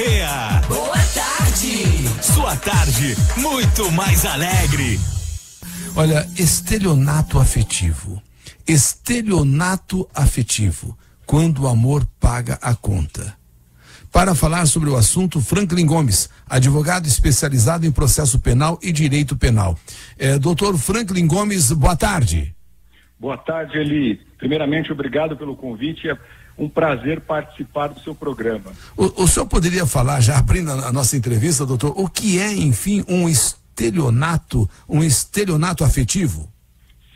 Meia. Boa tarde. Sua tarde muito mais alegre. Olha, estelionato afetivo. Estelionato afetivo, quando o amor paga a conta. Para falar sobre o assunto, Franklin Gomes, advogado especializado em processo penal e direito penal. Doutor Franklin Gomes, boa tarde. Boa tarde, Eli. Primeiramente, obrigado pelo convite. É um prazer participar do seu programa. O senhor poderia falar, já abrindo a nossa entrevista, doutor, o que é, enfim, um estelionato afetivo?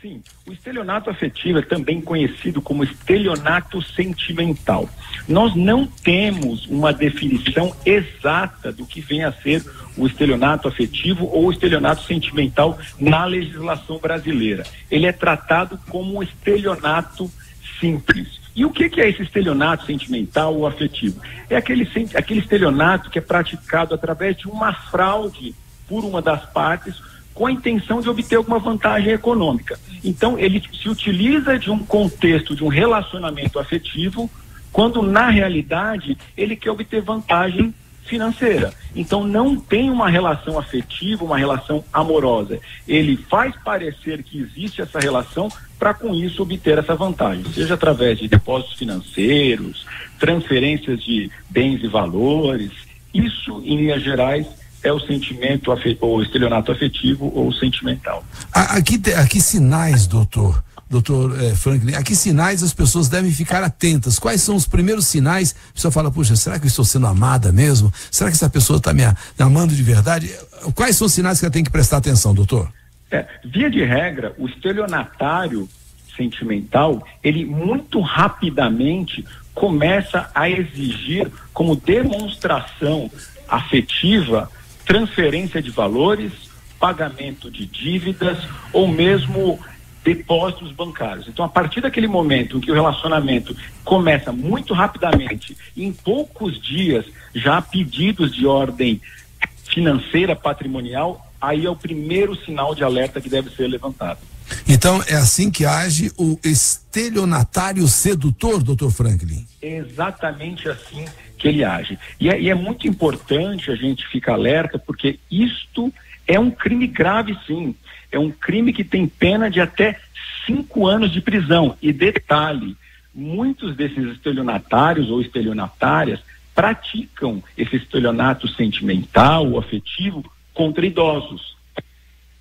Sim, o estelionato afetivo é também conhecido como estelionato sentimental. Nós não temos uma definição exata do que vem a ser o estelionato afetivo ou o estelionato sentimental na legislação brasileira. Ele é tratado como um estelionato simples. E o que é esse estelionato sentimental ou afetivo? É aquele estelionato que é praticado através de uma fraude por uma das partes com a intenção de obter alguma vantagem econômica. Então, ele se utiliza de um contexto, de um relacionamento afetivo, quando, na realidade, ele quer obter vantagem financeira. Então, não tem uma relação afetiva, uma relação amorosa. Ele faz parecer que existe essa relação para, com isso, obter essa vantagem, seja através de depósitos financeiros, transferências de bens e valores. Isso, em linhas gerais, é o sentimento ou estelionato afetivo ou sentimental. Aqui sinais, doutor Franklin, aqui sinais as pessoas devem ficar atentas. Quais são os primeiros sinais? A pessoa fala, puxa, será que eu estou sendo amada mesmo? Será que essa pessoa está me amando de verdade? Quais são os sinais que ela tem que prestar atenção, doutor? Via de regra, o estelionatário sentimental, ele muito rapidamente começa a exigir como demonstração afetiva transferência de valores, pagamento de dívidas ou mesmo depósitos bancários. Então, a partir daquele momento em que o relacionamento começa muito rapidamente, em poucos dias já há pedidos de ordem financeira, patrimonial, aí é o primeiro sinal de alerta que deve ser levantado. Então, é assim que age o estelionatário sedutor, doutor Franklin? Exatamente assim que ele age. E é muito importante a gente ficar alerta, porque isto é um crime grave, sim. É um crime que tem pena de até 5 anos de prisão. E detalhe, muitos desses estelionatários ou estelionatárias praticam esse estelionato sentimental ou afetivo contra idosos.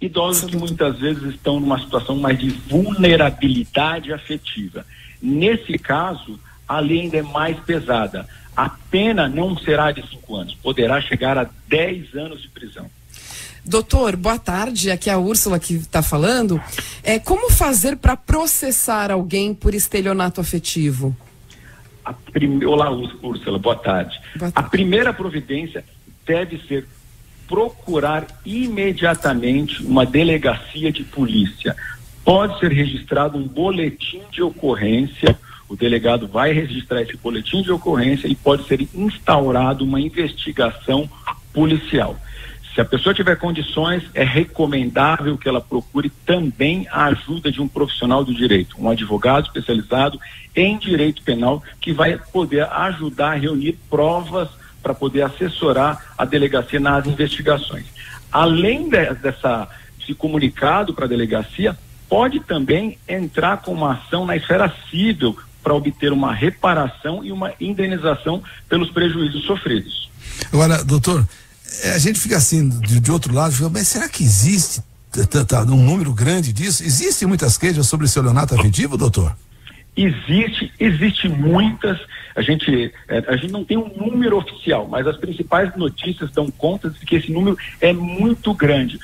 Idosos que muitas vezes estão numa situação mais de vulnerabilidade afetiva. Nesse caso, a lei ainda é mais pesada. A pena não será de 5 anos, poderá chegar a 10 anos de prisão. Doutor, boa tarde, aqui é a Úrsula que está falando. Como fazer para processar alguém por estelionato afetivo? Olá, Úrsula, boa tarde. A primeira providência deve ser procurar imediatamente uma delegacia de polícia. Pode ser registrado um boletim de ocorrência. O delegado vai registrar esse boletim de ocorrência e pode ser instaurado uma investigação policial. Se a pessoa tiver condições, é recomendável que ela procure também a ajuda de um profissional do direito, um advogado especializado em direito penal, que vai poder ajudar a reunir provas para poder assessorar a delegacia nas investigações. Além desse comunicado para a delegacia, pode também entrar com uma ação na esfera civil para obter uma reparação e uma indenização pelos prejuízos sofridos. Agora, doutor, a gente fica assim, de outro lado, mas será que existe um número grande disso? Existem muitas queixas sobre estelionato afetivo, doutor? Existe muitas. A gente não tem um número oficial, mas as principais notícias dão conta de que esse número é muito grande.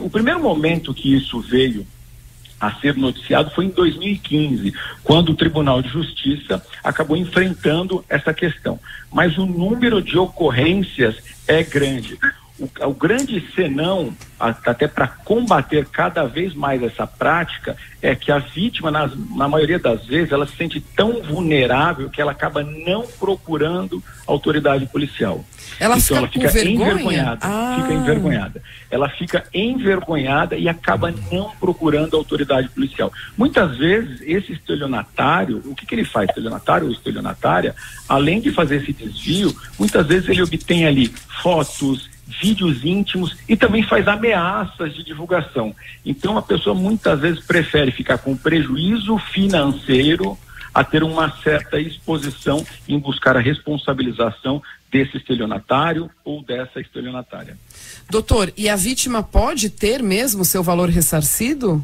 O primeiro momento que isso veio a ser noticiado foi em 2015, quando o Tribunal de Justiça acabou enfrentando essa questão. Mas o número de ocorrências é grande. O grande senão até para combater cada vez mais essa prática, é que a vítima, na maioria das vezes, ela se sente tão vulnerável que ela acaba não procurando a autoridade policial. Ela então ela fica envergonhada, fica envergonhada. Ela fica envergonhada e acaba não procurando a autoridade policial. Muitas vezes, esse estelionatário, o que ele faz? Estelionatário ou estelionatária, além de fazer esse desvio, muitas vezes ele obtém ali fotos, vídeos íntimos e também faz ameaças de divulgação. Então a pessoa muitas vezes prefere ficar com prejuízo financeiro a ter uma certa exposição em buscar a responsabilização desse estelionatário ou dessa estelionatária. Doutor, e a vítima pode ter mesmo seu valor ressarcido?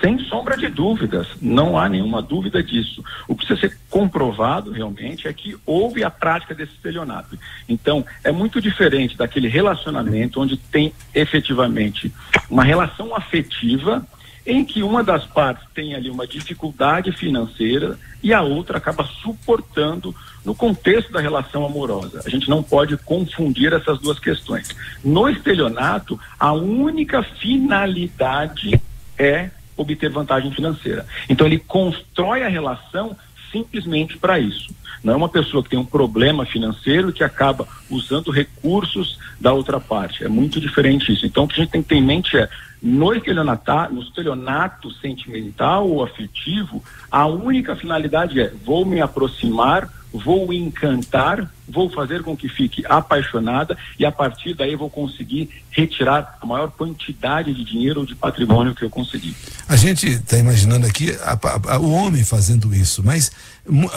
Sem sombra de dúvidas, não há nenhuma dúvida disso. O que precisa ser comprovado realmente é que houve a prática desse estelionato. Então, é muito diferente daquele relacionamento onde tem efetivamente uma relação afetiva em que uma das partes tem ali uma dificuldade financeira e a outra acaba suportando no contexto da relação amorosa. A gente não pode confundir essas duas questões. No estelionato, a única finalidade é obter vantagem financeira. Então ele constrói a relação simplesmente para isso. Não é uma pessoa que tem um problema financeiro que acaba usando recursos da outra parte. É muito diferente isso. Então o que a gente tem que ter em mente é, no estelionato sentimental ou afetivo, a única finalidade é: vou me aproximar, vou encantar, vou fazer com que fique apaixonada e a partir daí vou conseguir retirar a maior quantidade de dinheiro ou de patrimônio que eu conseguir. A gente está imaginando aqui o homem fazendo isso, mas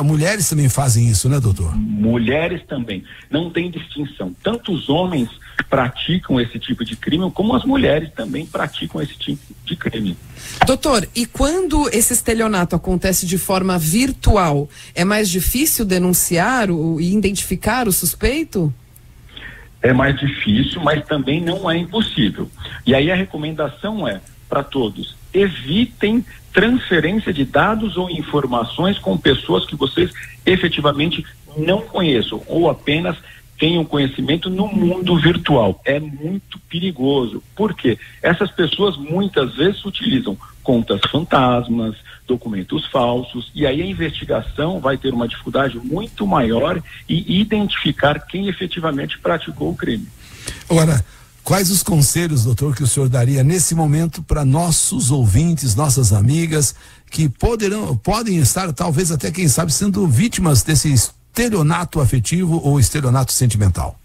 mulheres também fazem isso, né, doutor? Mulheres também. Não tem distinção. Tanto os homens praticam esse tipo de crime, como as mulheres também praticam esse tipo de crime. Doutor, e quando esse estelionato acontece de forma virtual, é mais difícil denunciar e identificar o suspeito? É mais difícil, mas também não é impossível. E aí a recomendação é, para todos, evitem transferência de dados ou informações com pessoas que vocês efetivamente não conheçam ou apenas tenham conhecimento no mundo virtual. É muito perigoso. Por quê? Essas pessoas muitas vezes utilizam contas fantasmas, documentos falsos, e aí a investigação vai ter uma dificuldade muito maior em identificar quem efetivamente praticou o crime. Agora, quais os conselhos, doutor, que o senhor daria nesse momento para nossos ouvintes, nossas amigas, que podem estar, talvez até, quem sabe, sendo vítimas desse estelionato afetivo ou estelionato sentimental?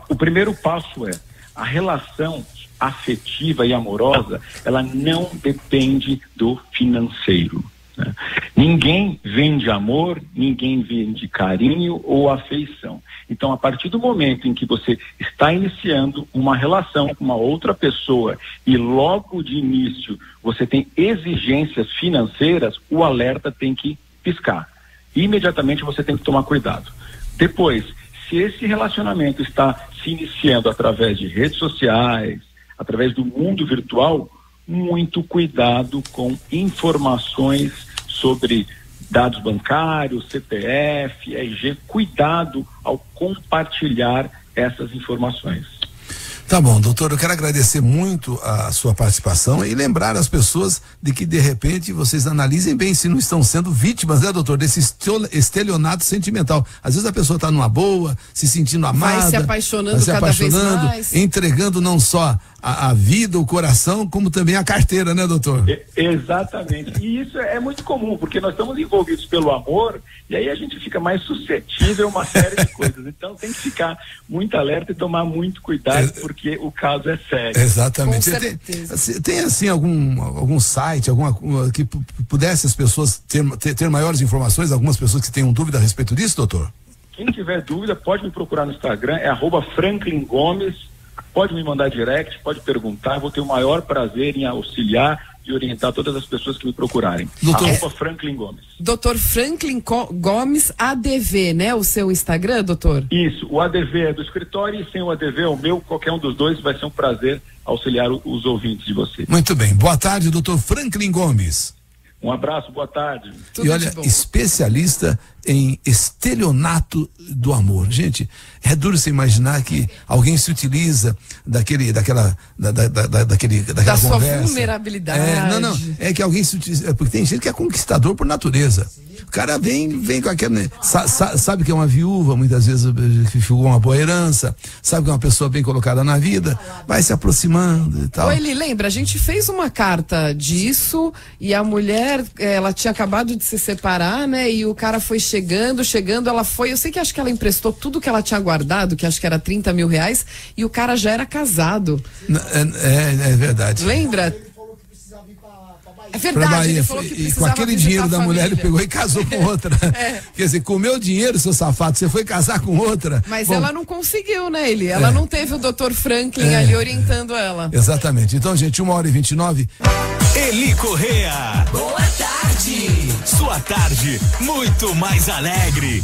O primeiro passo é: a relação afetiva e amorosa, ela não depende do financeiro, né? Ninguém vende amor, ninguém vende carinho ou afeição. Então, a partir do momento em que você está iniciando uma relação com uma outra pessoa e logo de início você tem exigências financeiras, o alerta tem que piscar. Imediatamente você tem que tomar cuidado. Depois, se esse relacionamento está se iniciando através de redes sociais, através do mundo virtual, muito cuidado com informações sobre dados bancários, CPF, RG, cuidado ao compartilhar essas informações. Tá bom, doutor, eu quero agradecer muito a sua participação e lembrar as pessoas de que, de repente, vocês analisem bem se não estão sendo vítimas, né, doutor, desse estelionato sentimental. Às vezes a pessoa está numa boa, se sentindo amada, vai se apaixonando cada vez mais, entregando não só a vida, o coração, como também a carteira, né, doutor? Exatamente. E isso é muito comum, porque nós estamos envolvidos pelo amor e aí a gente fica mais suscetível a uma série de coisas. Então tem que ficar muito alerta e tomar muito cuidado, porque o caso é sério. Exatamente. Tem assim algum site, que pudesse as pessoas ter maiores informações, algumas pessoas que tenham dúvida a respeito disso, doutor? Quem tiver dúvida pode me procurar no Instagram, é @FranklinGomes. Pode me mandar direct, pode perguntar, vou ter o maior prazer em auxiliar e orientar todas as pessoas que me procurarem. @Franklin Gomes. Doutor Franklin Gomes ADV, né? O seu Instagram, doutor? Isso, o ADV é do escritório e sem o ADV é o meu, qualquer um dos dois, vai ser um prazer auxiliar os ouvintes de você. Muito bem, boa tarde, doutor Franklin Gomes. Um abraço, boa tarde. E olha, especialista em estelionato do amor. Gente, é duro você imaginar que alguém se utiliza daquela sua conversa. vulnerabilidade. Não, é que alguém se utiliza, porque tem gente que é conquistador por natureza. O cara vem com aquele, sabe que é uma viúva, muitas vezes que ficou uma boa herança, sabe que é uma pessoa bem colocada na vida, vai se aproximando e tal. Ele lembra, a gente fez uma carta disso e a mulher, ela tinha acabado de se separar, né? E o cara foi chegando, ela foi, eu sei que acho que ela emprestou tudo que ela tinha guardado, que acho que era 30 mil reais, e o cara já era casado. É verdade. Lembra? É verdade, ele falou que precisava e com aquele dinheiro da mulher ele pegou e casou com outra. Quer dizer, com o meu dinheiro, seu safado, você foi casar com outra. Mas ela não conseguiu, né, ela não teve o Dr. Franklin ali orientando ela. Exatamente. Então, gente, 1h29. Eli Correa. Boa tarde. Sua tarde muito mais alegre.